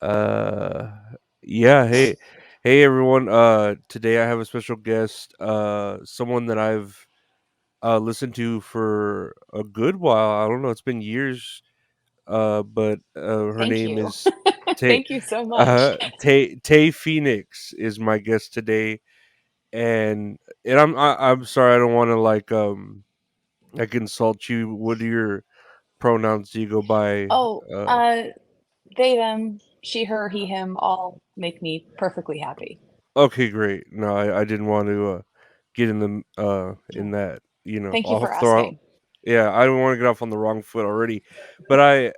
Uh, yeah. Hey, everyone. Today I have a special guest. Someone that I've listened to for a good while. I don't know. It's been years. But her Thank name you. is Tay. Thank you so much. Tay Phoenix is my guest today, and I'm sorry. I don't want to like insult you. What are your pronouns do you go by? Oh, Uh, they, them, she, her, he, him all make me perfectly happy. Okay, great. No, I didn't want to get in the in Oh, that, thank you for off the wrong. asking. Yeah, I don't want to get off on the wrong foot already. But I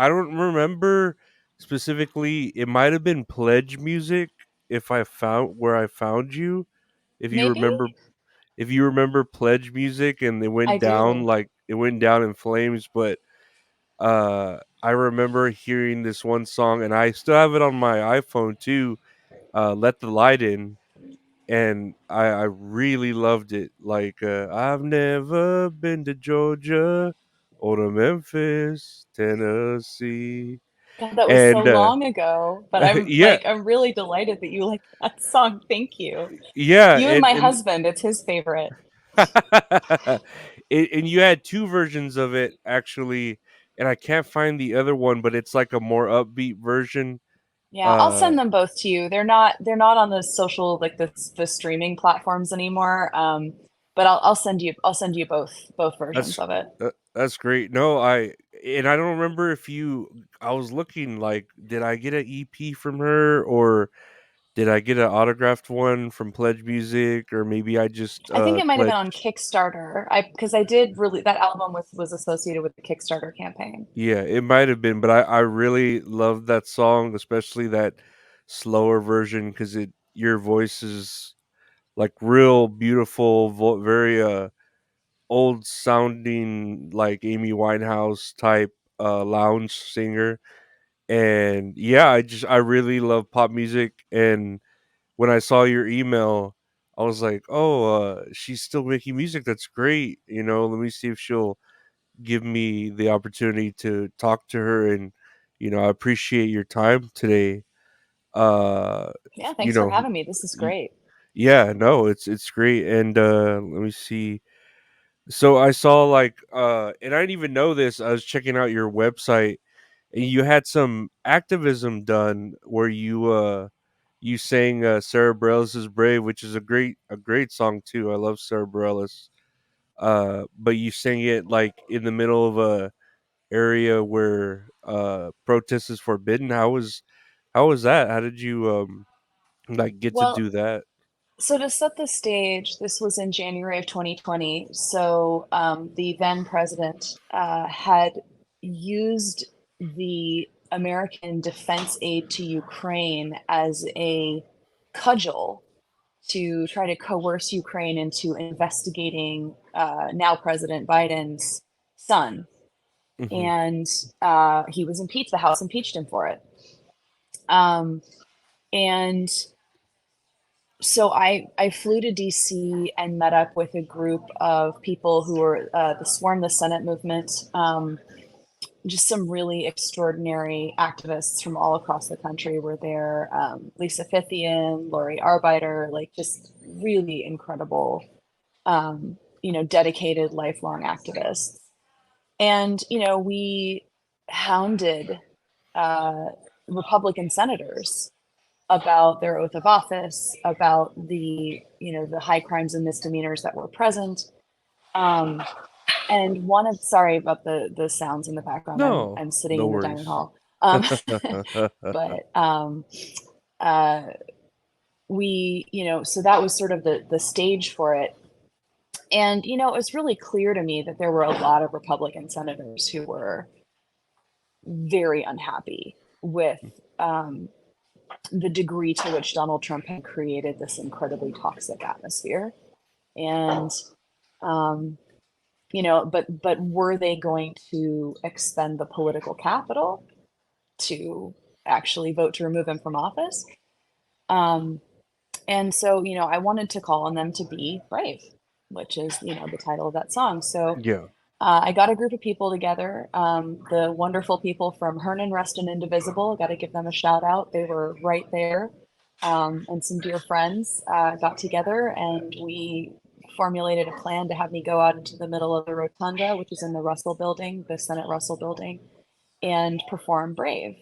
don't remember specifically. It might have been Pledge Music if I found where I found you. If you Maybe? remember if you remember Pledge Music, and I do. it went down in flames, but I remember hearing this one song, and I still have it on my iPhone too, Let the Light In, and I really loved it. Like, I've never been to Georgia or to Memphis, Tennessee, God, that was so and long ago, but yeah, I'm really delighted that you like that song. Thank you. yeah, You and my husband, it's his favorite. and you had two versions of it actually, and I can't find the other one, but it's like a more upbeat version. Yeah, I'll Uh, send them both to you. They're not on the social like the streaming platforms anymore. But I'll send you both versions That's of it. that's great. No, I don't remember if you. I was looking like, did I get an EP from her, or did I get an autographed one from Pledge Music, or maybe I just I think it might have been on pledged. Kickstarter. I because I did really that album was associated with the Kickstarter campaign. Yeah, it might have been, but I really love that song, especially that slower version, because it your voice is like real beautiful, very old sounding, like Amy Winehouse type lounge singer. And yeah, I really love pop music, and when I saw your email, I was like, "Oh, she's still making music. That's great." Let me see if she'll give me the opportunity to talk to her, and I appreciate your time today. Uh, Yeah, you thanks for know, having me. This is y- great. yeah, no, it's great, and let me see. So I saw and I didn't even know this. I was checking out your website, and you had some activism done where you sang Sarah Bareilles' "Brave," which is a great song too. I love Sarah Bareilles. But you sang it like in the middle of a area where protest is forbidden. How was that? How did you like get to Well, do that? so to set the stage, this was in January of 2020. So the then president had used the American defense aid to Ukraine as a cudgel to try to coerce Ukraine into investigating now President Biden's son. Hmm. And he was impeached. The House impeached him for it. Um, and so I flew to DC and met up with a group of people who were the Swarm the Senate movement, just some really extraordinary activists from all across the country were there. Lisa Fithian, Lori Arbiter, like just really incredible, dedicated lifelong activists. And, we hounded uh, Republican senators about their oath of office, about the high crimes and misdemeanors that were present. Um, and sorry about the sounds in the background. No, I'm sitting no in the dining worries. hall. But uh, so that was sort of the stage for it. And it was really clear to me that there were a lot of Republican senators who were very unhappy with um, the degree to which Donald Trump had created this incredibly toxic atmosphere. And um, but were they going to expend the political capital to actually vote to remove him from office? Um, and so, I wanted to call on them to be brave, which is, the title of that song. So Yeah. I got a group of people together. The wonderful people from Hernan Rest and Indivisible. Got to give them a shout out. They were right there. And some dear friends got together and we formulated a plan to have me go out into the middle of the rotunda, which is in the Russell building, the Senate Russell building, and perform Brave.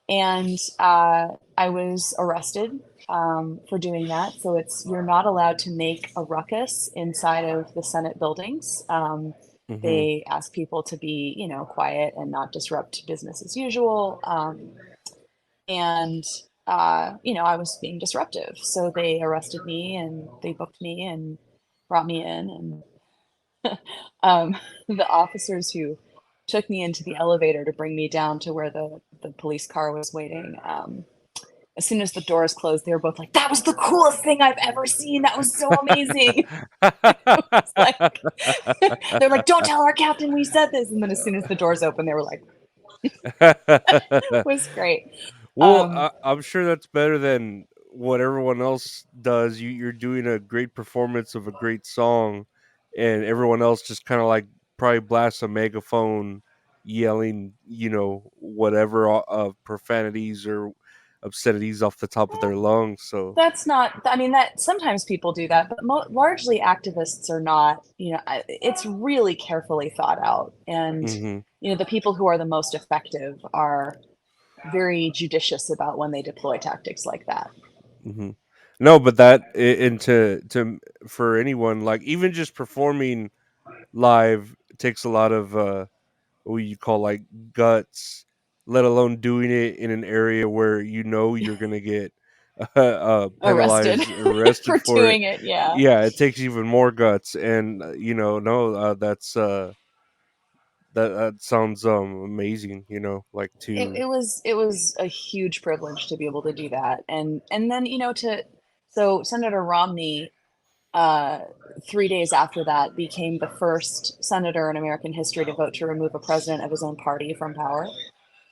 And I was arrested for doing that. So it's you're not allowed to make a ruckus inside of the Senate buildings. Mhm. They ask people to be, quiet and not disrupt business as usual. And I was being disruptive, so they arrested me and they booked me and brought me in. And the officers who took me into the elevator to bring me down to where the police car was waiting. As soon as the doors closed, they were both like, "That was the coolest thing I've ever seen. That was so amazing." It's like they're like, "Don't tell our captain we said this." And then as soon as the doors opened, they were like, "It was great." Well, Um, I'm sure that's better than what everyone else does. You're doing a great performance of a great song, and everyone else just kind of like probably blasts a megaphone, yelling, whatever profanities or obscenities off the top of their lungs. So, that's not. I mean, that sometimes people do that, but largely activists are not. It's really carefully thought out, and hmm the people who are the most effective are very judicious about when they deploy tactics like that. hmm no, but that and to for anyone like even just performing live takes a lot of what you call like guts, let alone doing it in an area where you're gonna get Arrested penalized, arrested for for it. doing it, yeah. Yeah, it takes even more guts, and no, that's that sounds amazing. Like it, to it was it was a huge privilege to be able to do that. And then to so Senator Romney, uh 3 days after that, became the first senator in American history to vote to remove a president of his own party from power.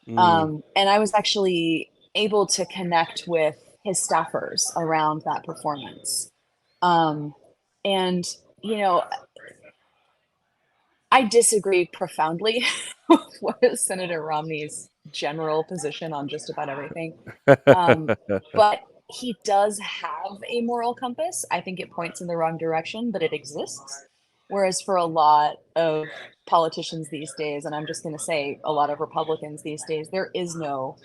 mm, And I was actually able to connect with his staffers around that performance. um and you know I disagree profoundly with Senator Romney's general position on just about everything. But he does have a moral compass. I think it points in the wrong direction, but it exists. Whereas for a lot of politicians these days, and I'm just going to say a lot of Republicans these days, there is no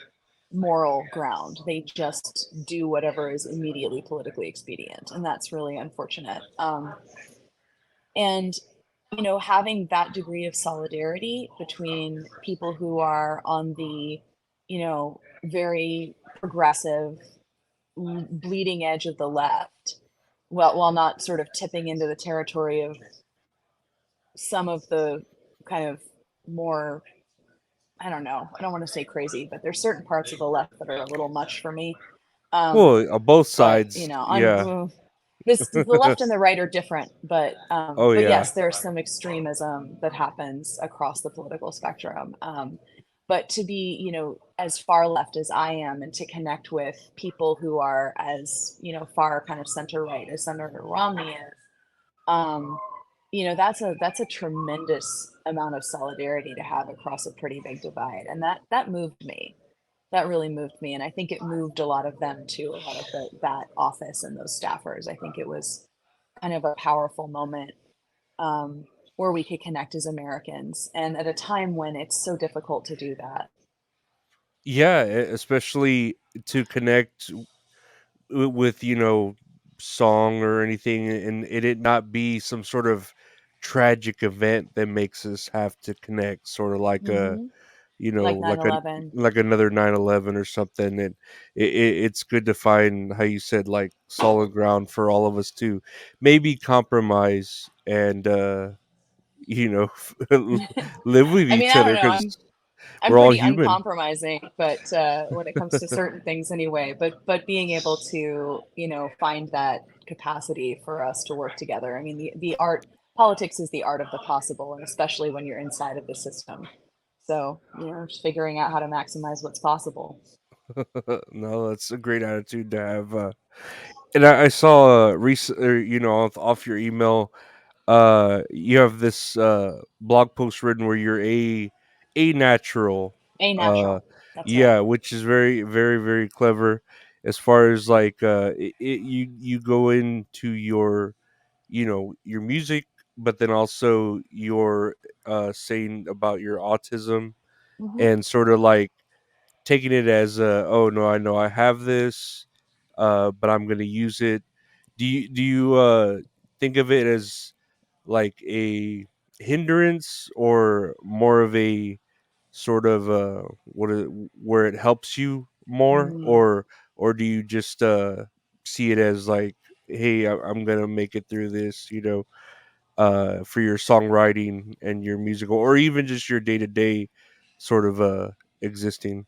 moral ground. They just do whatever is immediately politically expedient. And that's really unfortunate. And having that degree of solidarity between people who are on the very progressive bleeding edge of the left, well, while not sort of tipping into the territory of some of the kind of more, I don't know, I don't want to say crazy, but there's certain parts of the left that are a little much for me. um well, on both but sides, on yeah. this the left and the right are different, Oh but yeah. yes, there's some extremism that happens across the political spectrum. But to be, as far left as I am, and to connect with people who are as, far kind of center right as Senator Romney is, um, that's a tremendous amount of solidarity to have across a pretty big divide, and that moved me. That really moved me, and I think it moved a lot of them too, a lot of that office and those staffers. I think it was kind of a powerful moment, where we could connect as Americans, and at a time when it's so difficult to do that. Yeah, especially to connect with song or anything, and it not be some sort of tragic event that makes us have to connect, sort of like a Hmm. Like nine like a 11. like another 9/11 or something. And it's good to find, how you said, like solid ground for all of us to maybe compromise and you know live with I mean, each I other don't know. because I'm we're all pretty human. uncompromising, but when it comes to certain things anyway, but being able to, find that capacity for us to work together. I mean, the art politics is the art of the possible, and especially when you're inside of the system. So, just figuring out how to maximize what's possible. No, that's a great attitude to have. And I saw recent, off your email. you have this blog post written where you're a natural. A Uh, natural. That's right. yeah, which is very very very clever as far as like you go into your your music, but then also your saying about your autism Hmm. and sort of like taking it as oh no, I know I have this, but I'm gonna use it. Do you think of it as like a hindrance or more of a sort of where it helps you more, Mm. or do you just see it as like, hey, I'm gonna make it through this, for your songwriting and your musical, or even just your day to day sort of existing.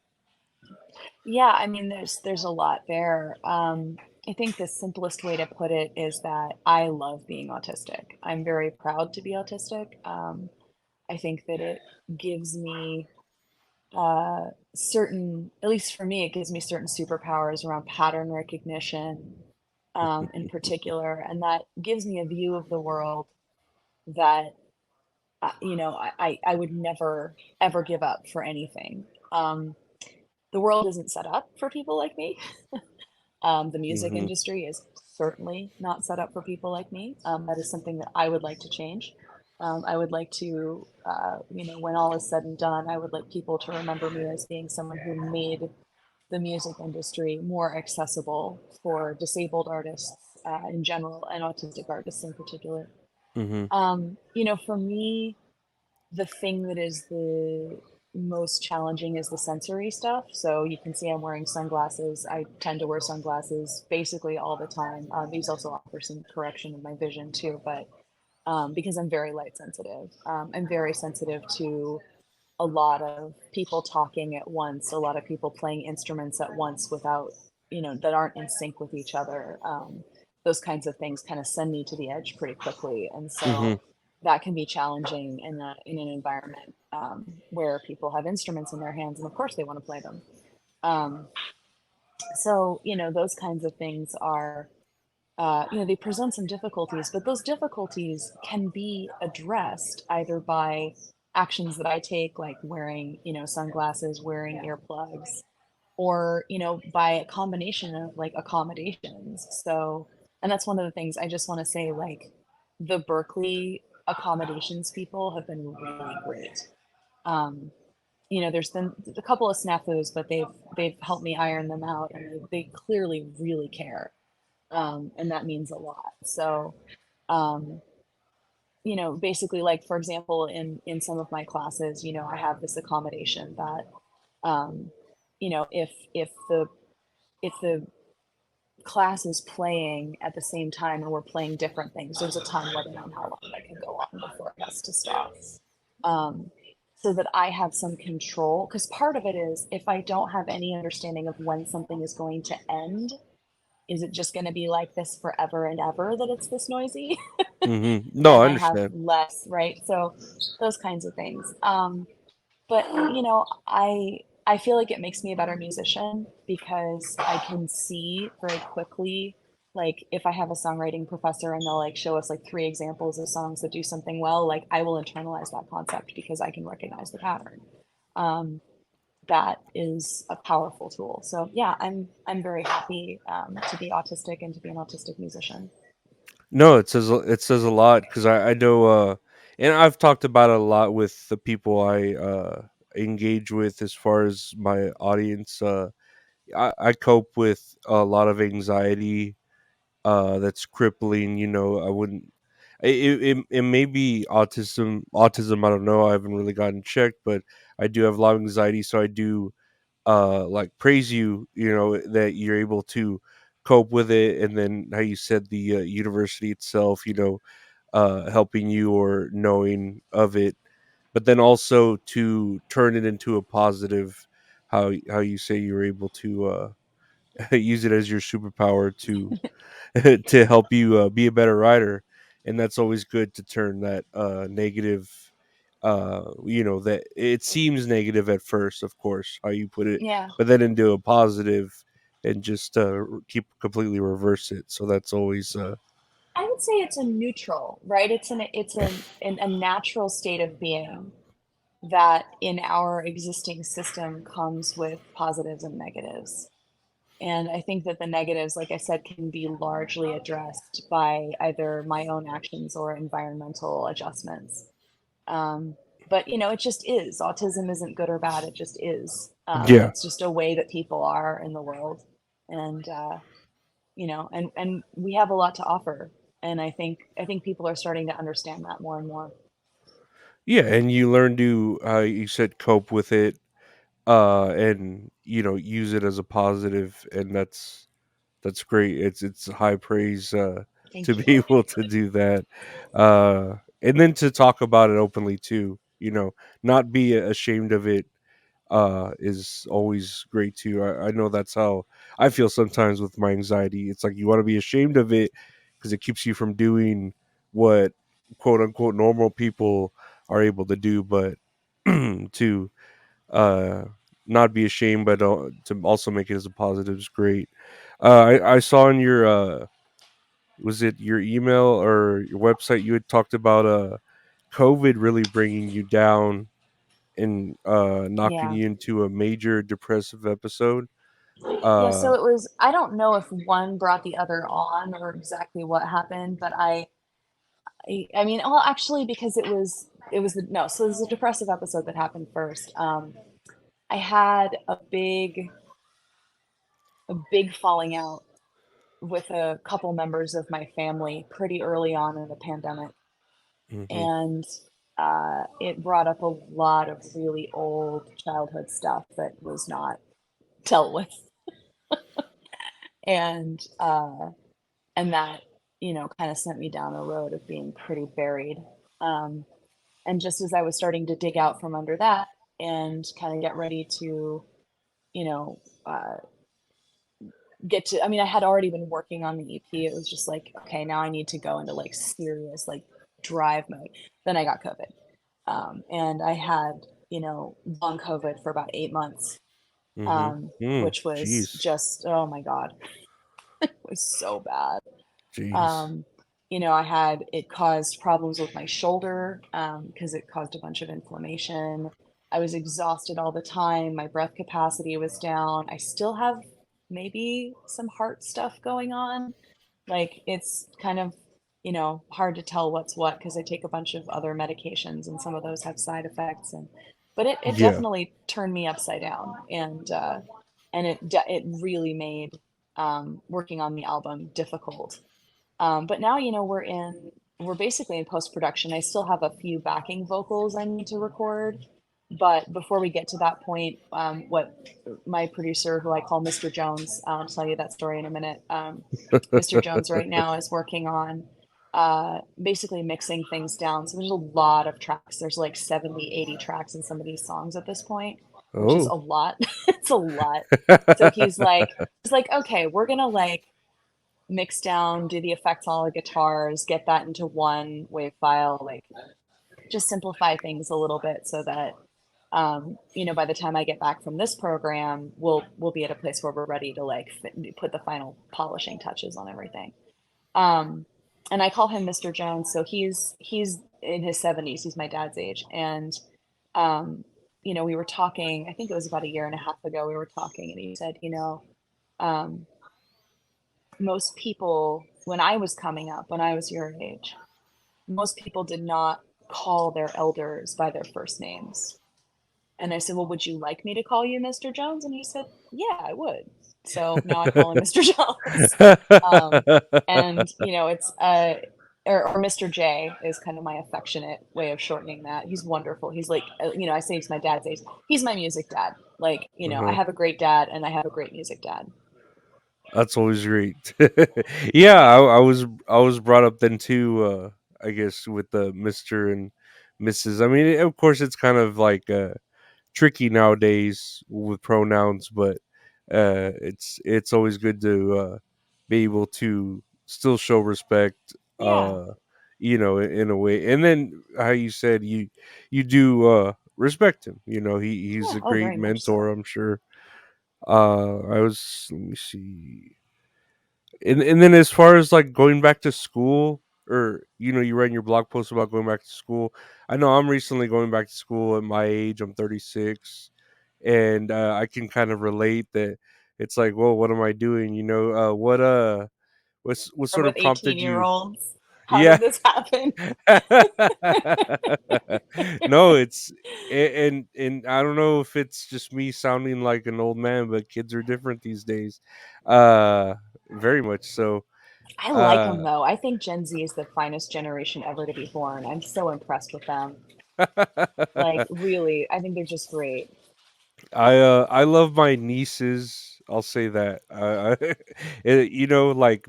Yeah, I mean, there's a lot there. I think the simplest way to put it is that I love being autistic. I'm very proud to be autistic. I think that it gives me certain, at least for me, it gives me certain superpowers around pattern recognition, in particular, and that gives me a view of the world that I would never ever give up for anything. The world isn't set up for people like me. The music Hmm. industry is certainly not set up for people like me. That is something that I would like to change. I would like to, when all is said and done, I would like people to remember me as being someone who made the music industry more accessible for disabled artists in general and autistic artists in particular. Hmm. For me, the thing that is the most challenging is the sensory stuff. So you can see I'm wearing sunglasses. I tend to wear sunglasses basically all the time. These also offer some correction of my vision too, but because I'm very light sensitive, I'm very sensitive to a lot of people talking at once, a lot of people playing instruments at once without, that aren't in sync with each other. Those kinds of things kind of send me to the edge pretty quickly. And Hmm. so that can be challenging in an environment where people have instruments in their hands and of course they want to play them. Um, those kinds of things are they present some difficulties, but those difficulties can be addressed either by actions that I take, like wearing, sunglasses, wearing earplugs, or, by a combination of like accommodations. So, and that's one of the things I just want to say, like, the Berkeley accommodations people have been really great. Um, there's been a couple of snafus, but they've helped me iron them out, and they clearly really care, and that means a lot. So, um, basically, like for example, in some of my classes, I have this accommodation that, um, if the class is playing at the same time and we're playing different things, there's a time limit on how long that can go on before it has to stop. Um, so that I have some control, because part of it is if I don't have any understanding of when something is going to end, is it just going to be like this forever and ever that it's this noisy? Hmm. No, And I I have understand. less, right? So those kinds of things. But I feel like it makes me a better musician because I can see very quickly, like if I have a songwriting professor and they'll like show us like three examples of songs that do something well, like I will internalize that concept because I can recognize the pattern. Um, that is a powerful tool. So yeah, I'm very happy to be autistic and to be an autistic musician. No, it says a lot because I know, and I've talked about it a lot with the people I engage with as far as my audience. I cope with a lot of anxiety that's crippling. I wouldn't. It may be autism. Autism. I don't know. I haven't really gotten checked, but I do have a lot of anxiety, so I do like praise you, that you're able to cope with it, and then how you said the university itself, helping you or knowing of it, but then also to turn it into a positive, how you say you're able to use it as your superpower to to help you be a better writer, and that's always good to turn that negative, that it seems negative at first, of course, how you put it, Yeah. but then into a positive, and just keep completely reverse it. So that's always I would say it's a neutral, right? A natural state of being that in our existing system comes with positives and negatives. And I think that the negatives, like I said, can be largely addressed by either my own actions or environmental adjustments. Um, but it just is. Autism isn't good or bad. It just is. Yeah. It's just a way that people are in the world, and and we have a lot to offer. And I think people are starting to understand that more and more. Yeah, and you learn to you said cope with it, and use it as a positive, and that's great. It's high praise to Thank be you. able to do that, and then to talk about it openly too. Not be ashamed of it is always great too. I know that's how I feel sometimes with my anxiety. It's like you want to be ashamed of it because it keeps you from doing what quote unquote normal people are able to do, but to uh not be ashamed, but to also make it as a positive is great. I saw in your was it your email or your website, you had talked about COVID really bringing you down and knocking Yeah. you into a major depressive episode. Yeah, so Uh, it was, I don't know if one brought the other on or exactly what happened, but I mean, well, actually, because no, so this is a depressive episode that happened first. I had a big falling out with a couple members of my family pretty early on in the pandemic. hmm And it brought up a lot of really old childhood stuff that was not dealt with. And, and that, kind of sent me down a road of being pretty buried. Um, and just as I was starting to dig out from under that and kind of get ready to, you know, uh, I mean, I had already been working on the EP. It was just like, okay, now I need to go into like serious, like drive mode. Then I got COVID. And I had, long COVID for about 8 months, which was Jeez, just, oh my God, it was so bad. jeez. Um, it caused problems with my shoulder because it caused a bunch of inflammation. I was exhausted all the time. My breath capacity was down. I still have maybe some heart stuff going on. Like it's kind of, hard to tell what's what because I take a bunch of other medications and some of those have side effects. But it Yeah, definitely turned me upside down, and it really made working on the album difficult. But now, we're basically in post production. I still have a few backing vocals I need to record. But before we get to that point, what my producer, who I call Mr. Jones, I'll tell you that story in a minute. Mr. Jones right now is working on basically mixing things down. So there's a lot of tracks. There's like 70, 80 tracks in some of these songs at this point, which is oh. a lot. It's a lot. So he's like, okay, we're gonna like mix down, do the effects on all the guitars, get that into one wave file, like just simplify things a little bit so that by the time I get back from this program, we'll be at a place where we're ready to like put the final polishing touches on everything. Um, and I call him Mr. Jones, so he's in his 70s. He's my dad's age, and um, we were talking. I think it was about a year and a half ago. We were talking, and he said, um, most people, when I was coming up, when I was your age, most people did not call their elders by their first names. And I said, well, would you like me to call you Mr. Jones? And he said, yeah, I would. So now I call him Mr. Jones. Um, and, it's, or Mr. J is kind of my affectionate way of shortening that. He's wonderful. He's like, I say he's my dad's age. He's my music dad. Like, I uh-huh. have a great dad and I have a great music dad. That's always great. Yeah, I was brought up then too. I guess with the Mister and Mrs. I mean, of course, it's kind of like tricky nowadays with pronouns, but it's always good to be able to still show respect, Yeah. in a way. And then how you said you do respect him. He's Yeah. a Oh, great very much mentor, so. I'm sure. I was let me see. And then as far as like going back to school, or you write in your blog post about going back to school. I know I'm recently going back to school at my age. I'm 36, and I can kind of relate that. It's like, well, what am I doing? What Or sort with of prompted 18-year you? olds. How Yeah. did this happen? No, and I don't know if it's just me sounding like an old man, but kids are different these days. Uh, Very much so. I like them Uh, though. I think Gen Z is the finest generation ever to be born. I'm so impressed with them. Like, really, I think they're just great. I love my nieces. I'll say that. Like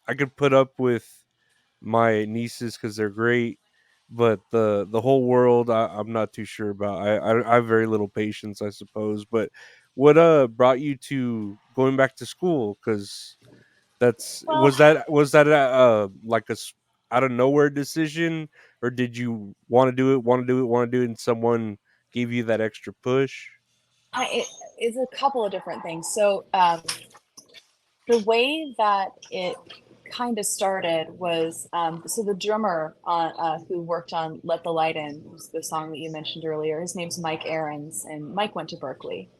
I could put up with my nieces because they're great, but the whole world I'm not too sure about. I have very little patience, I suppose. But what brought you to going back to school? Because that's Well, was that like out of nowhere decision, or did you want to do it, and someone gave you that extra push? it's a couple of different things. So, the way that it kind of started was so the drummer who worked on Let the Light In, was the song that you mentioned earlier. His name's Mike Aarons, and Mike went to Berkeley.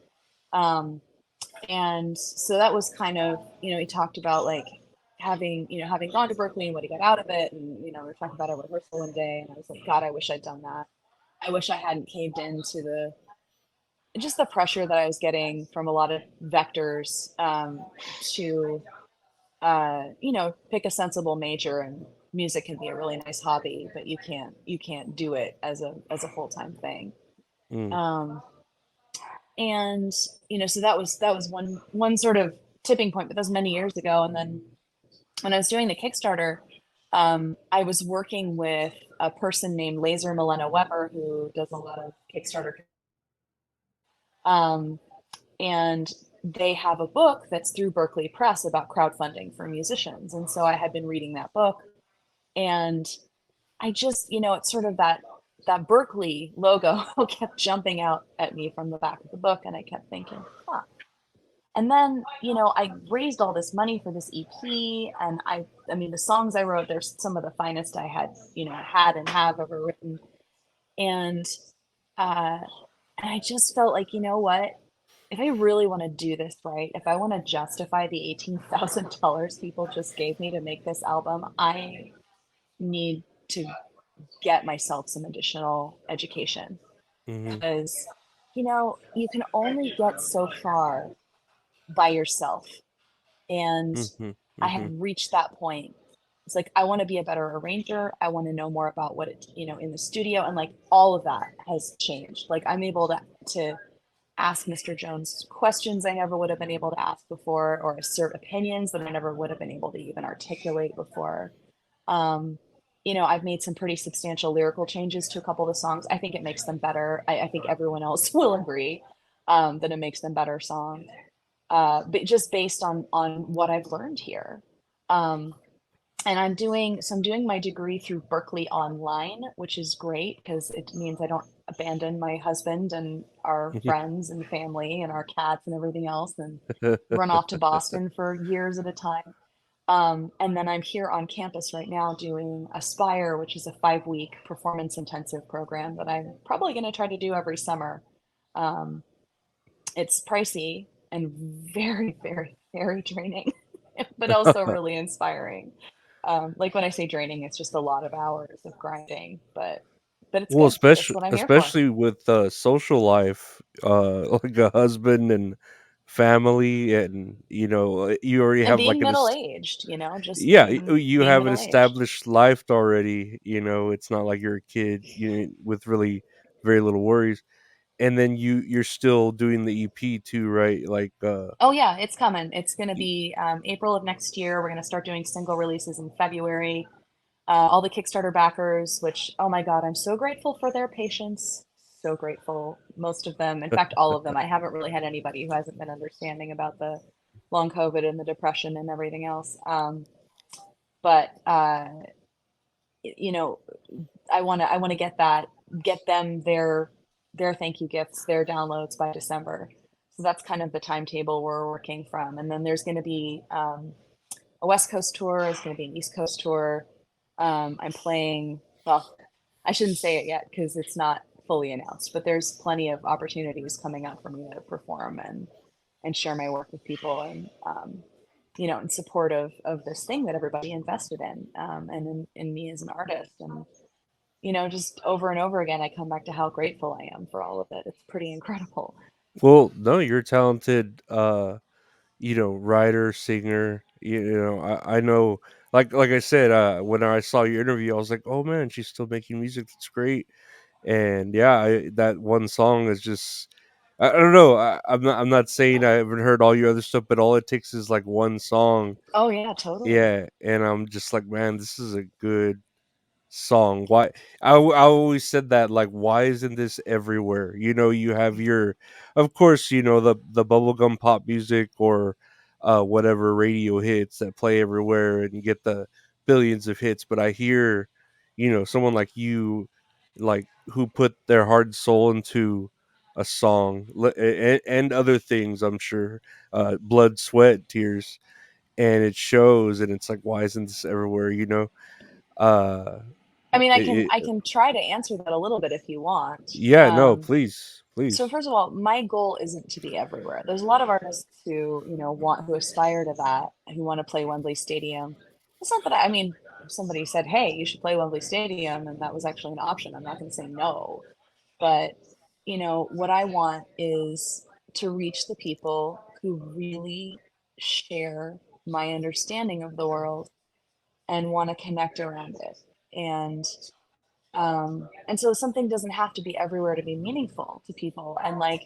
Um, and so that was kind of, he talked about like having gone to Berkeley and what he got out of it. And, we were talking about a rehearsal one day, and I was like, God, I wish I'd done that. I wish I hadn't caved into just the pressure that I was getting from a lot of vectors to pick a sensible major, and music can be a really nice hobby, but you can't do it as a full-time thing. Mm, Um, and so that was one sort of tipping point, but that was many years ago. And then when I was doing the Kickstarter, I was working with a person named Laser Milena Weber, who does a lot of Kickstarter. Um, and they have a book that's through Berkeley Press about crowdfunding for musicians. And so I had been reading that book, and I just, it's sort of that Berkeley logo kept jumping out at me from the back of the book, and I kept thinking, huh. And then, I raised all this money for this EP, and I mean, the songs I wrote, they're some of the finest I had and have ever written. And uh, and I just felt like, what? If I really want to do this right, if I want to justify the $18,000 people just gave me to make this album, I need to get myself some additional education, mhm, because, you can only get so far by yourself. And mhm, I mhm, had reached that point. It's like, I want to be a better arranger. I want to know more about what it, in the studio, and like all of that has changed. Like, I'm able to ask Mr. Jones questions I never would have been able to ask before, or assert opinions that I never would have been able to even articulate before. Um, I've made some pretty substantial lyrical changes to a couple of the songs. I think it makes them better. I think everyone else will agree that it makes them better songs, but just based on what I've learned here. Um, and I'm doing my degree through Berkeley Online, which is great because it means I don't abandon my husband and our mhm. friends and family and our cats and everything else, and run off to Boston for years at a time. And then I'm here on campus right now doing Aspire, which is a 5-week performance intensive program that I'm probably going to try to do every summer. Um, it's pricey and very, very, very draining, but also really inspiring. Like, when I say draining, it's just a lot of hours of grinding, but it's Well, good. It's what I'm here for. especially with social life, like a husband and family, and you already And have being like middle aged, just yeah, being you being have an middle aged. established life already. It's not like you're a kid, with really very little worries. And then you're still doing the EP too, right? Like, Oh yeah, it's coming. It's going to be April of next year. We're going to start doing single releases in February. All the Kickstarter backers, which, oh my God, I'm so grateful for their patience. So grateful. Most of them, in fact, all of them. I haven't really had anybody who hasn't been understanding about the long COVID and the depression and everything else. But you know, I want to get them their thank you gifts, their downloads by December. So that's kind of the timetable we're working from. And then there's going to be a West Coast tour. There's going to be an East Coast tour. I'm playing, well, I shouldn't say it yet because it's not fully announced, but there's plenty of opportunities coming up for me to perform and share my work with people and, in support of this thing that everybody invested in, and in me as an artist. And, just over and over again, I come back to how grateful I am for all of it. It's pretty incredible. Well, no, you're a talented, writer, singer. I know, like I said, when I saw your interview, I was like, oh man, she's still making music. That's great. And yeah, that one song is just, I don't know. I'm not saying I haven't heard all your other stuff, but all it takes is like one song. Oh yeah, totally. Yeah, and I'm just like, man, this is a good song. Why I always said that, like, why isn't this everywhere? You have your, of course, the bubblegum pop music or whatever radio hits that play everywhere and get the billions of hits, but I hear, someone like you, like, who put their heart and soul into a song, and other things, I'm sure, blood, sweat, tears, and it shows, and it's like, why isn't this everywhere? uh I mean, it, I can try to answer that a little bit if you want. Yeah, no, please, So please. first of all, my goal isn't to be everywhere. There's a lot of artists who, who aspire to that, who want to play Wembley Stadium. It's not that I mean, if somebody said, "Hey, you should play Wembley Stadium," and that was actually an option, I'm not going to say no. But, what I want is to reach the people who really share my understanding of the world and want to connect around it. And so something doesn't have to be everywhere to be meaningful to people. And like,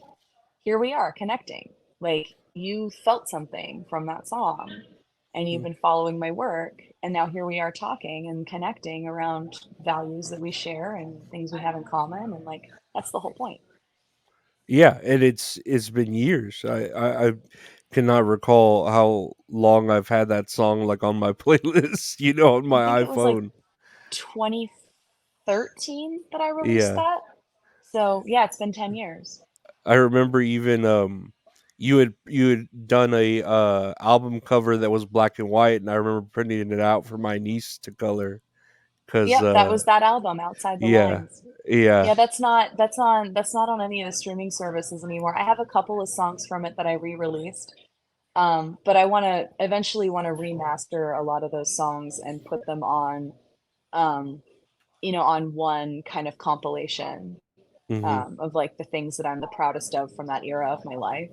here we are connecting. Like, you felt something from that song and you've Mm. been following my work. And now here we are talking and connecting around values that we share and things we have in common. And like, that's the whole point. Yeah, and it's been years. I cannot recall how long I've had that song, like, on my playlist, on I think my it was like iPhone. 2013 that I released Yeah, that. So yeah, it's been 10 years. I remember even you had done a album cover that was black and white, and I remember printing it out for my niece to color because Yep, that was that album, Outside the yeah, Lines. yeah. Yeah, that's not on any of the streaming services anymore. I have a couple of songs from it that I re-released. But I eventually want to remaster a lot of those songs and put them on um, on one kind of compilation Hmm. of like the things that I'm the proudest of from that era of my life.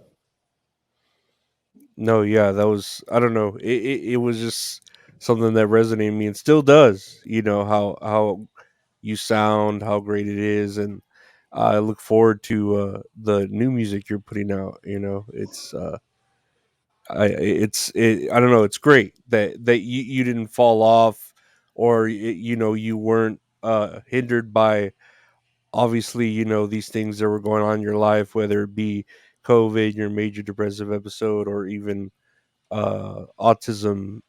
No, yeah, that was, I don't know. It was just something that resonated with me and still does. How you sound, how great it is, and I look forward to the new music you're putting out. I don't know. It's great that you didn't fall off, or you weren't hindered by, obviously, these things that were going on in your life, whether it be COVID, your major depressive episode, or even autism,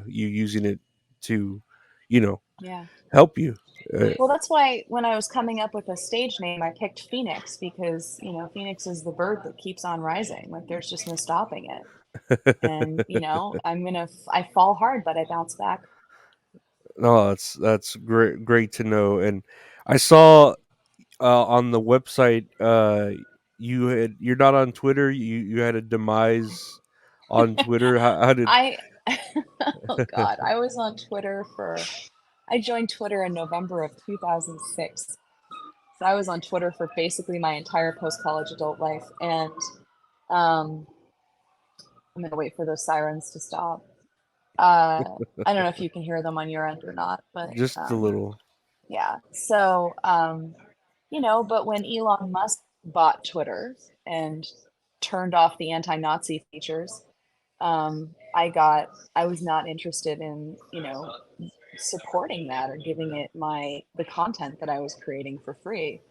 you using it to, you know, Yeah. help you. Uh, Well, that's why when I was coming up with a stage name, I picked Phoenix because, Phoenix is the bird that keeps on rising. Like there's just no stopping it. And, I fall hard, but I bounce back. no, that's great to know. And I saw on the website, you're not on Twitter. You had a demise on Twitter. How did? I, oh God, I joined Twitter in November of 2006. So I was on Twitter for basically my entire post-college adult life. And um, I'm going to wait for those sirens to stop. I don't know if you can hear them on your end or not, but Just a little. yeah. So, but when Elon Musk bought Twitter and turned off the anti-Nazi features, I was not interested in, supporting that or giving it the content that I was creating for free.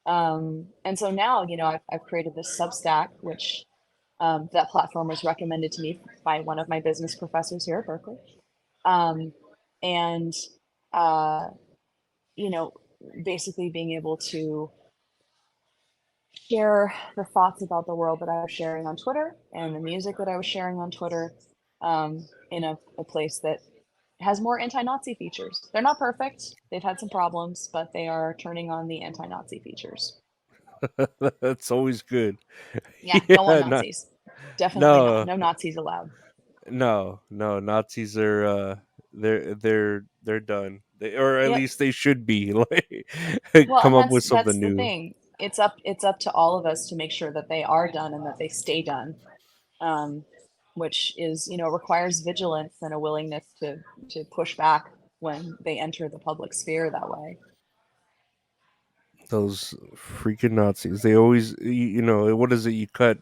And so now, I've created this Substack, which that platform was recommended to me by one of my business professors here at Berkeley. Um, and, uh, you know, basically being able to share the thoughts about the world that I was sharing on Twitter and the music that I was sharing on Twitter. in a place that has more anti-Nazi features. They're not perfect. They've had some problems, but they are turning on the anti-Nazi features. That's always good. Yeah, don't want Yeah, no, Nazis. Definitely not. no, No Nazis allowed. no. Nazis are they're done. Or at Yep. least they should be. Like, Well, come and up that's with that's something the new. thing. It's up to all of us to make sure that they are done and that they stay done. Um, which is, requires vigilance and a willingness to push back when they enter the public sphere that way. Those freaking Nazis. They always, what is it? You cut.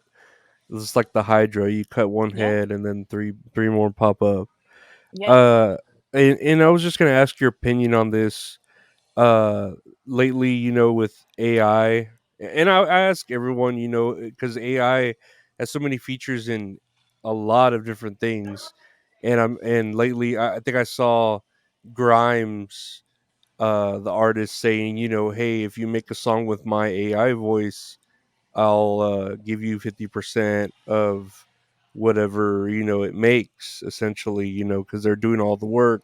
It's like the Hydra. You cut one Yeah. head, and then three more pop up. Yeah. Uh, and I was just gonna ask your opinion on this. Uh, lately, with AI, and I ask everyone, because AI has so many features in a lot of different things, and lately, I think I saw Grimes, the artist, saying, hey, if you make a song with my AI voice, I'll give you 50% of whatever it makes. Essentially, because they're doing all the work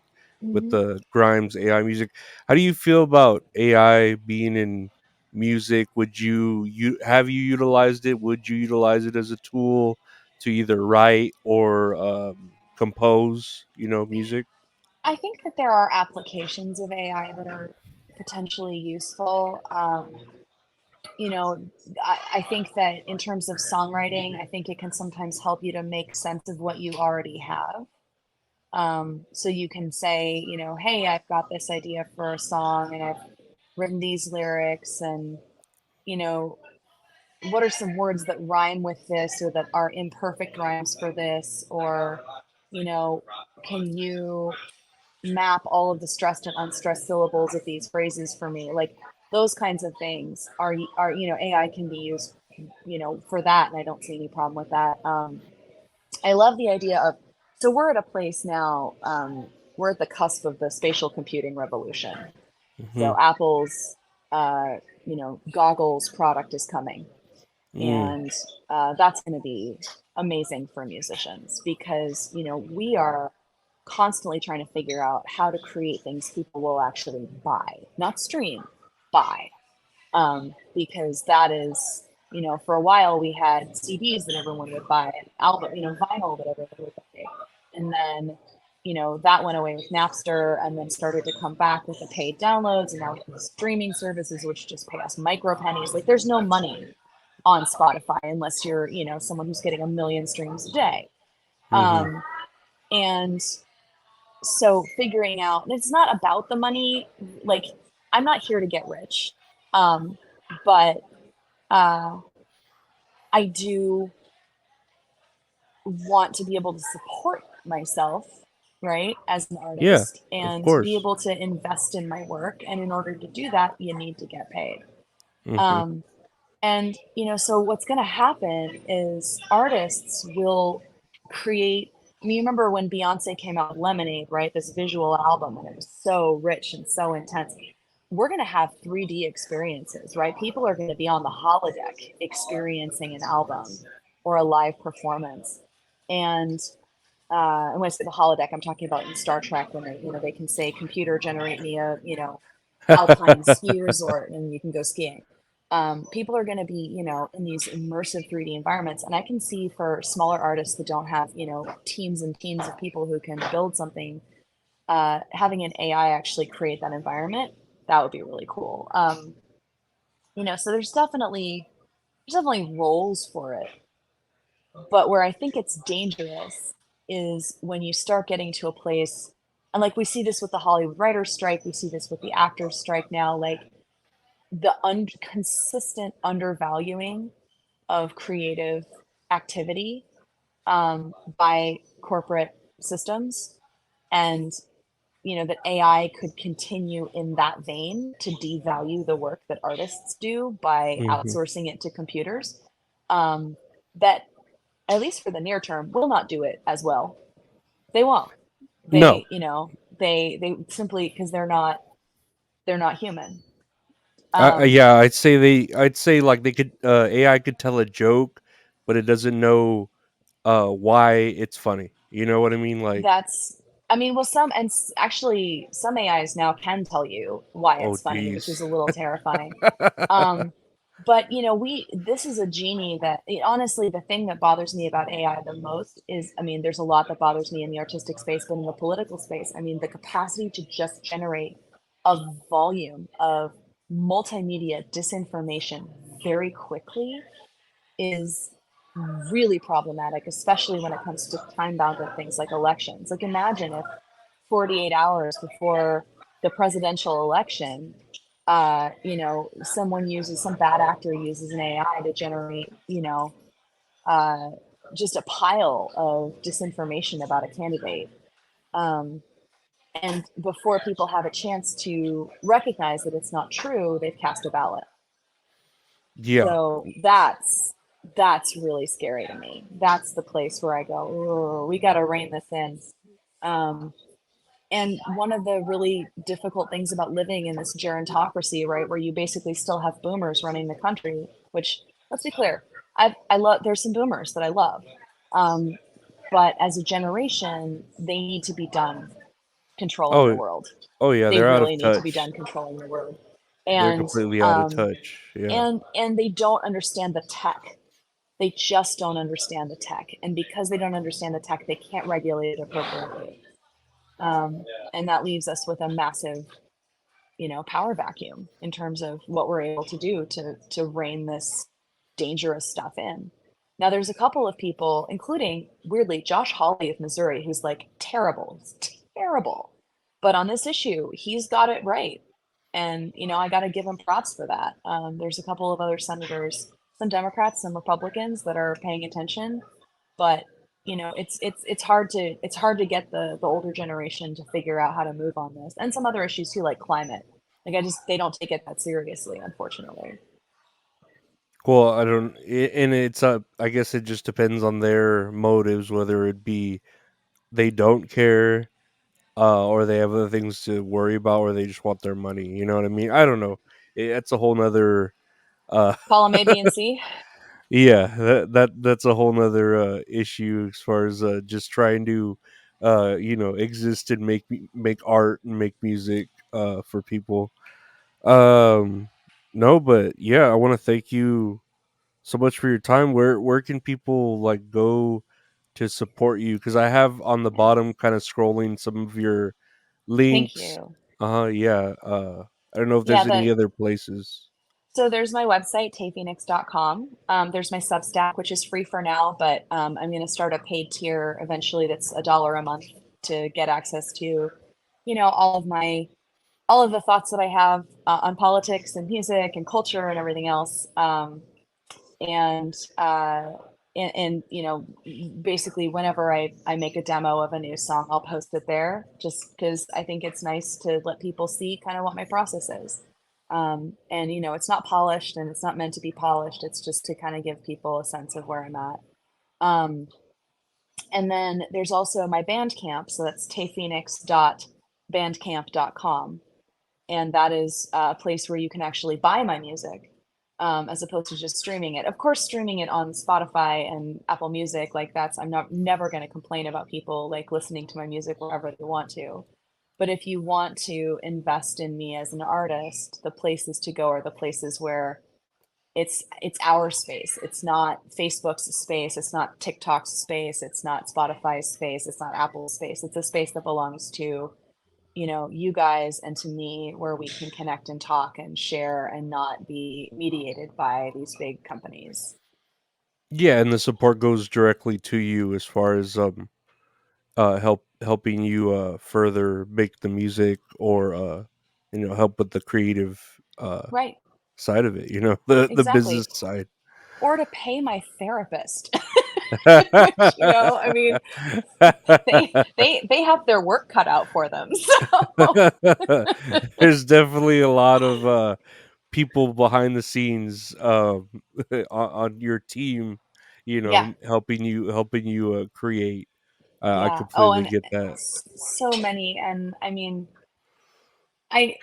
with Hmm. the Grimes AI music. How do you feel about AI being in music? Would you have you utilized it? Would you utilize it as a tool to either write or compose? Music. I think that there are applications of AI that are potentially useful. You know, I think that in terms of songwriting, I think it can sometimes help you to make sense of what you already have. So you can say, hey, I've got this idea for a song and I've written these lyrics, and, you know, what are some words that rhyme with this or that are imperfect rhymes for this? Or, you know, can you map all of the stressed and unstressed syllables of these phrases for me? Like those kinds of things are AI can be used, for that, and I don't see any problem with that. I love the idea of, so we're at a place now, we're at the cusp of the spatial computing revolution. Hmm. So Apple's goggles product is coming, Mm. and that's going to be amazing for musicians because we are constantly trying to figure out how to create things people will actually buy, not stream, buy. Because that is, for a while we had CDs that everyone would buy, and album, vinyl that everyone would buy, and then that went away with Napster, and then started to come back with the paid downloads, and now we have the streaming services which just pay us micro pennies. Like there's no money on Spotify unless you're, someone who's getting a million streams a day. Hmm. Um, and so figuring out, and it's not about the money. Like I'm not here to get rich. Um, but uh, I do want to be able to support myself, right, as an Yeah, artist, of and be course. able to invest in my work. And in order to do that, you need to get paid. Hmm. Um, And, so what's going to happen is artists will create. I mean, you remember when Beyonce came out with Lemonade, right? This visual album, and it was so rich and so intense. We're going to have 3D experiences, right? People are going to be on the holodeck experiencing an album or a live performance. And when I say the holodeck, I'm talking about in Star Trek when they can say, "Computer, generate me a alpine ski resort," and you can go skiing. People are going to be, in these immersive 3D environments. And I can see for smaller artists that don't have, teams and teams of people who can build something, having an AI actually create that environment, that would be really cool. So there's definitely roles for it. But where I think it's dangerous is when you start getting to a place, and like we see this with the Hollywood writers strike, we see this with the actors strike now, like the consistent undervaluing of creative activity, by corporate systems, and that AI could continue in that vein to devalue the work that artists do by Hmm. outsourcing it to computers. That, at least for the near term, will not do it as well. They won't. No. They simply, because they're not human. Um, Yeah, I'd say like they could AI could tell a joke, but it doesn't know why it's funny. You know what I mean? Like, That's, I mean, well, actually, some AIs now can tell you why oh it's funny, which is geez. a little terrifying. Um, but this is a genie that, honestly, the thing that bothers me about AI the most is, I mean, there's a lot that bothers me in the artistic space, but in the political space, I mean, the capacity to just generate a volume of multimedia disinformation very quickly is really problematic, especially when it comes to time bounded things like elections. Like, imagine if 48 hours before the presidential election, some bad actor uses an AI to generate, uh, just a pile of disinformation about a candidate. Um, and before people have a chance to recognize that it's not true, they've cast a ballot. Yeah. So that's really scary to me. That's the place where I go, "Ooh, we got to rein this in." Um, and one of the really difficult things about living in this gerontocracy, right, where you basically still have boomers running the country, which, let's be clear, I love. There's some boomers that I love, um, but as a generation, they need to be done controlling the Oh, world. oh yeah, They they're out of really need to be touch. done controlling the world, They're and completely out of touch. Yeah. they don't understand the tech. They just don't understand the tech, and because they don't understand the tech, they can't regulate it appropriately. Um, and that leaves us with a massive, power vacuum in terms of what we're able to do to rein this dangerous stuff in. Now, there's a couple of people, including weirdly Josh Hawley of Missouri, who's like terrible, he's terrible. But on this issue, he's got it right, and I got to give him props for that. There's a couple of other senators, some Democrats, some Republicans that are paying attention, but it's hard to get the older generation to figure out how to move on this, and some other issues too, like climate. Like, they don't take it that seriously, unfortunately. Well, I don't, and it's I guess it just depends on their motives, whether it be they don't care, or they have other things to worry about, or they just want their money. You know what I mean? I don't know. It's a whole nother. Uh, Column A, B, and C. yeah, that's a whole nother issue as far as just trying to, exist and make art and make music for people. Um, no, but yeah, I want to thank you so much for your time. Where can people like go to support you? Because I have on the Yeah, bottom kind of scrolling some of your thank links. you. Yeah. I don't know if Yeah, there's any other places. so there's my website, taephoenix.com. There's my Substack, which is free for now, but I'm going to start a paid tier eventually that's $1 a month to get access to, all of the thoughts that I have on politics and music and culture and everything else. And basically, whenever I make a demo of a new song, I'll post it there, just because I think it's nice to let people see kind of what my process is. And it's not polished and it's not meant to be polished. It's just to kind of give people a sense of where I'm at. Um, and then there's also my Bandcamp, so that's taephoenix.bandcamp.com, and that is a place where you can actually buy my music, as opposed to just streaming it. Of course, streaming it on Spotify and Apple Music, like, that's, I'm not never going to complain about people like listening to my music wherever they want to. But if you want to invest in me as an artist, the places to go are the places where it's our space. It's not Facebook's space. It's not TikTok's space. It's not Spotify's space. It's not Apple's space. It's a space that belongs to you guys and to me, where we can connect and talk and share and not be mediated by these big companies. Yeah, and the support goes directly to you as far as helping you further make the music, or help with the creative Right. side of it, the Exactly. business side. Or to pay my therapist, which, I mean, they have their work cut out for them. So There's definitely a lot of people behind the scenes, on your team, yeah. helping you create. I Yeah. Oh, completely and get that. so many. And I mean, I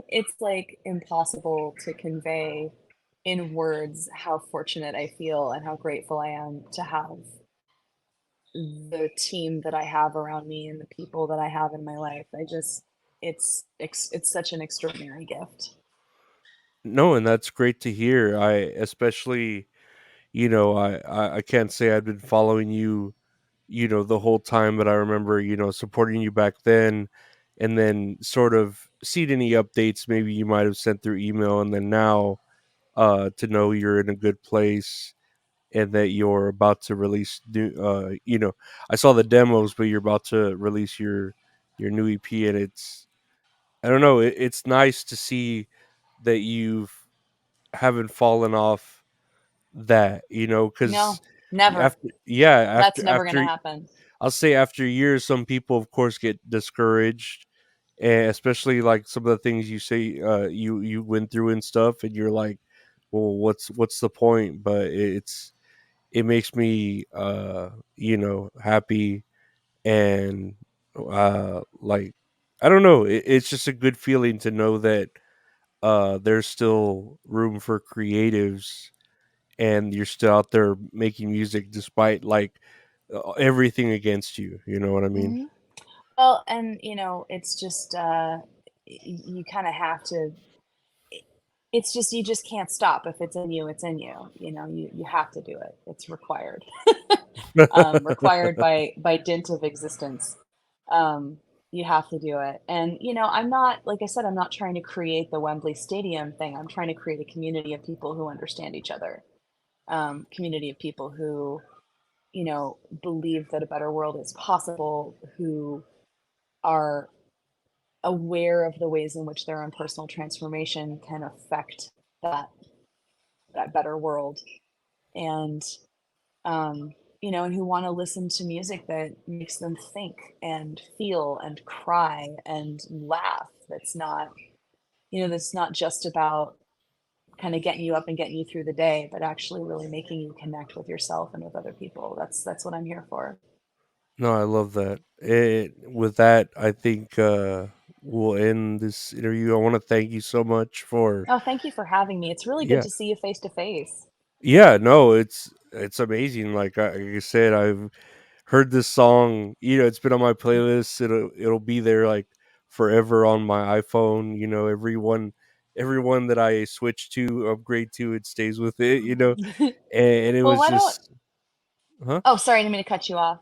it's like impossible to convey in words how fortunate I feel and how grateful I am to have the team that I have around me and the people that I have in my life. I just it's such an extraordinary gift. No, and that's great to hear. I especially, I can't say I've been following you, the whole time, but I remember, supporting you back then, and then sort of seeing any updates maybe you might have sent through email, and then now, to know you're in a good place and that you're about to release new, I saw the demos, but you're about to release your new EP, and I don't know, it's nice to see that you've haven't fallen off that, because No, never. after, yeah, That's after never going to after happen. I'll say after years, some people, of course, get discouraged, and especially like some of the things you say, you went through and stuff, and you're like, well, what's the point? But it makes me, happy, and like, I don't know, it's just a good feeling to know that there's still room for creatives, and you're still out there making music despite like everything against you. You know what I mean? Hmm. Well, and it's just you kind of have to. It's just you just can't stop. If it's in you, it's in you. You have to do it. It's required. Required by dint of existence. Um, you have to do it. And I'm not, like I said, I'm not trying to create the Wembley Stadium thing. I'm trying to create a community of people who understand each other. Community of people who believe that a better world is possible, who are aware of the ways in which their own personal transformation can affect that better world, and um, and who want to listen to music that makes them think and feel and cry and laugh. That's not just about kind of getting you up and getting you through the day, but actually really making you connect with yourself and with other people. That's what I'm here for. No, I love that. With that, I think we'll end this interview. I want to thank you so much for, Oh, thank you for having me. It's really good yeah, to see you face to face. yeah. No, it's amazing. Like I said, I've heard this song. It's been on my playlist. It'll be there like forever on my iPhone. Everyone that I switch to, upgrade to, it stays with it. And it Well, was why don't just, huh? oh, sorry, I didn't mean to cut you off.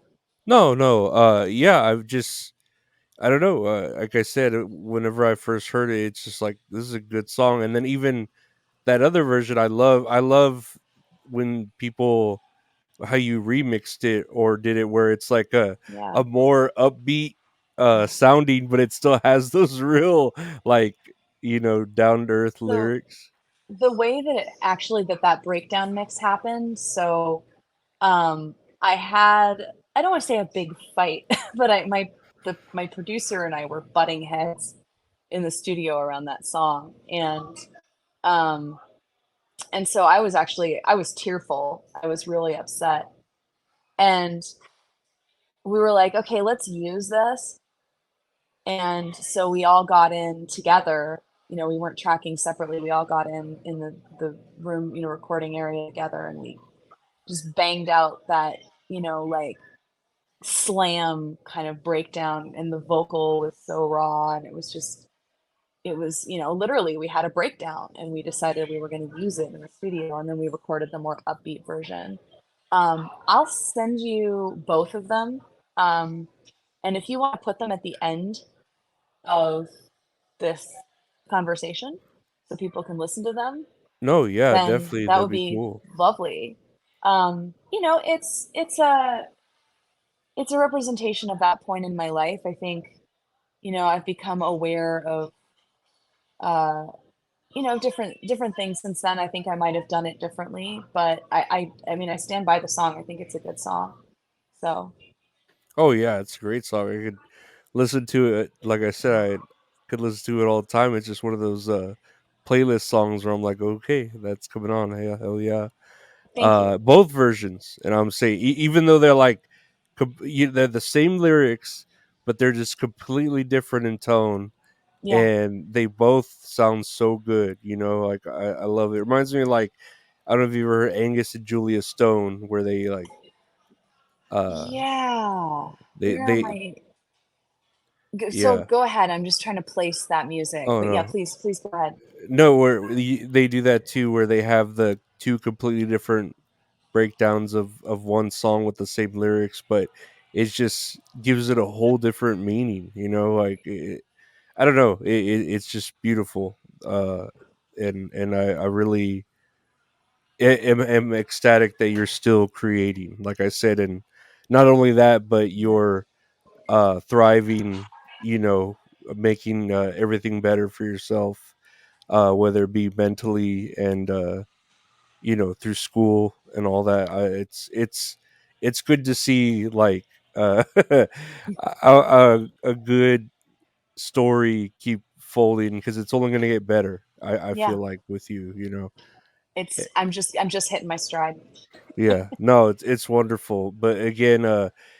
No, no. Yeah, I don't know. Like I said, whenever I first heard it, it's just like, this is a good song. And then even that other version, I love. I love when people, how you remixed it or did it, where it's like Yeah. a more upbeat sounding, but it still has those real, like, down to earth So lyrics. the way that that breakdown mix happened, so I don't want to say a big fight, but my producer and I were butting heads in the studio around that song. Um and so I was tearful. I was really upset. And we were like, okay, let's use this. And so we all got in together. We weren't tracking separately. We all got in the room, recording area together, and we just banged out that, like slam kind of breakdown, and the vocal was so raw, and it was, literally we had a breakdown, and we decided we were going to use it in the studio, and then we recorded the more upbeat version. I'll send you both of them. Um, and if you want to put them at the end of this conversation so people can listen to them, No, yeah, then definitely, that that'd would be be cool. lovely. It's a representation of that point in my life. I think, I've become aware of uh, different things since then. I think I might have done it differently, but I mean, I stand by the song. I think it's a good song. So, Oh yeah, it's a great song. I could listen to it. Like I said, I could listen to it all the time. It's just one of those playlist songs where I'm like, okay, that's coming on. Hey, hell yeah. thank you. Both versions, and I'm saying, even though they're like, they're the same lyrics, but they're just completely different in tone, Yeah. and they both sound so good. Like, I love it. It reminds me of, like, I don't know if you ever heard Angus and Julia Stone, where they like, Uh, Yeah. Where am they I? So yeah. go ahead. I'm just trying to place that music. Oh But yeah, no, please go ahead. no. They do that too, where they have the two completely different breakdowns of one song with the same lyrics, but it just gives it a whole different meaning. You know, like I don't know, it's just beautiful. And I really am ecstatic that you're still creating, like I said, and not only that, but you're thriving. You know, making everything better for yourself, whether it be mentally and through school and all that. It's good to see like a good story keep folding because it's only going to get better. I Yeah. feel like with you, Eh, I'm just hitting my stride. yeah, no, it's wonderful. But again,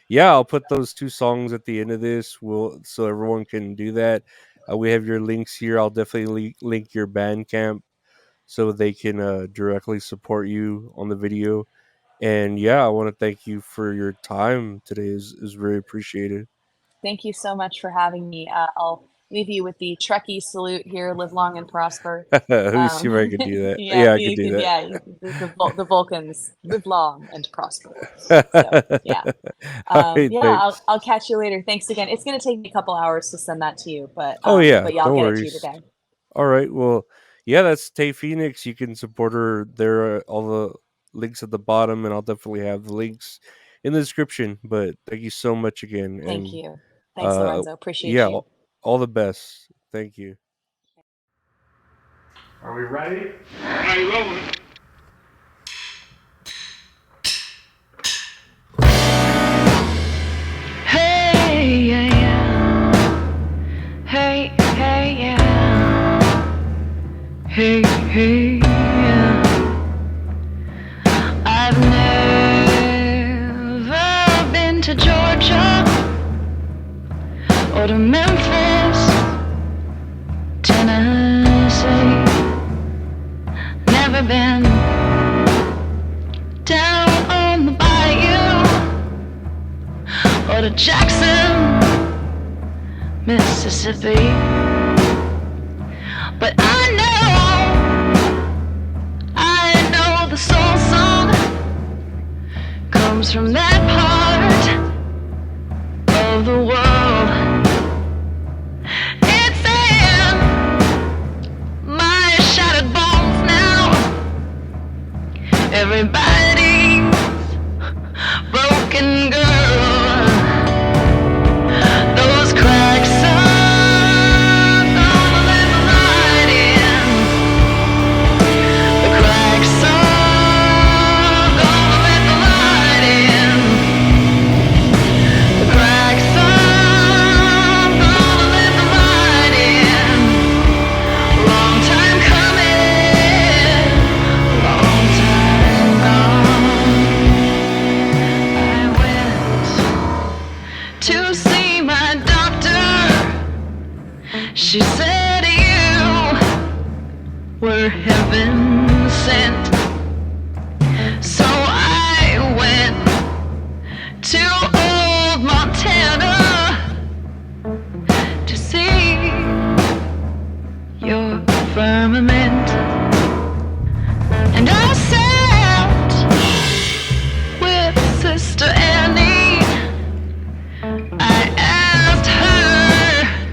yeah, I'll put those two songs at the end of this. We'll so everyone can do that. We have your links here. I'll definitely link your Bandcamp so they can directly support you on the video. And yeah, I want to thank you for your time today. Is very appreciated. Thank you so much for having me. I'll leave you with the Trekkie salute here. Live long and prosper. Let me see if I can do that. Yeah, Yeah, I can you do can. that. Yeah, the Vulcans live long and prosper. So yeah, All right, yeah. thanks. I'll catch you later. Thanks again. It's gonna take me a couple hours to send that to you, Oh yeah, but yeah, I'll no get it to you worries. today. All right, well, yeah, that's Tae Phoenix. You can support her there. All the links at the bottom, and I'll definitely have the links in the description. But thank you so much again, Thank and you. Thanks, uh, Lorenzo. Appreciate yeah, you. all the best. Thank you. Are we ready? I will. Hey, yeah, yeah. Hey, hey, yeah. Hey, hey, yeah. I've never been to Georgia or to Memphis, Tennessee. Never been down on the bayou or to Jackson, Mississippi. But I know the soul song comes from that part of the world. It's in my shattered bones now. Everybody's broken girl. Those cracks are gonna let the light in. The cracks are gonna let the light in. The cracks are gonna let the light in. Long time coming, long time gone. I went to see my doctor. She said you were heaven sent. So I went to old Montana to see your firmament. And I sat with Sister Annie. I asked her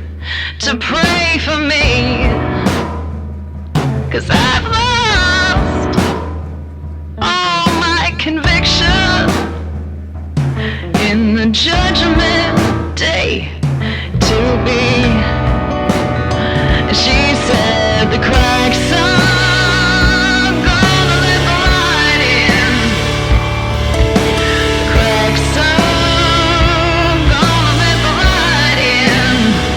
to pray for me, 'cause I've lost all my conviction in the judgment day to be. She said the cracks are gonna let the light in. The cracks are gonna let the light in.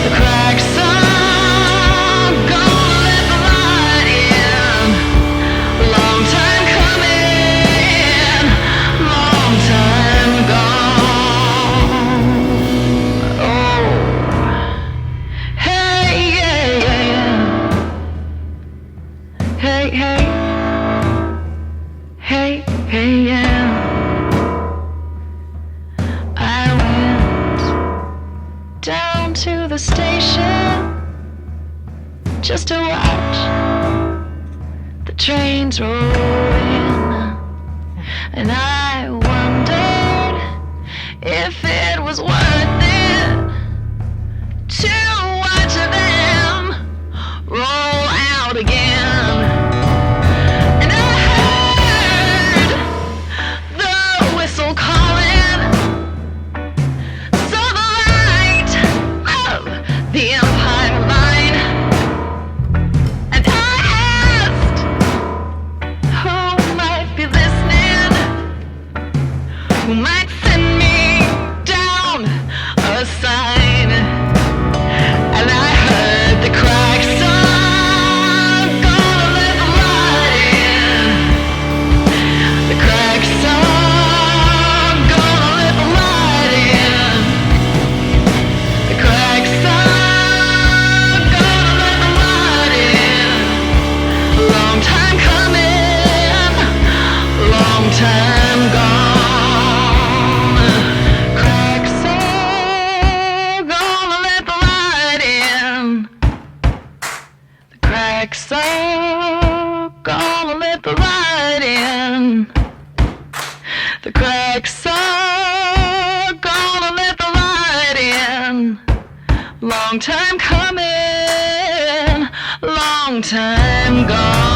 The cracks are gonna let the light in. Long time coming, long time gone. down to the station just to watch the trains roll in. And I wondered if it was worth it to watch them roll out again. And I heard the whistle calling, saw the light of the Empire Line, and I asked who might be listening, who might send me down a sign. And I heard the crack song, gonna let the light in. The crack song, gonna let the light in. The crack song, gonna let the light in. A long time coming, long time gone. Crack song, gonna let the light in. The crack song, gonna let the light in. The crack song, gonna let the light in. Long time coming, long time gone.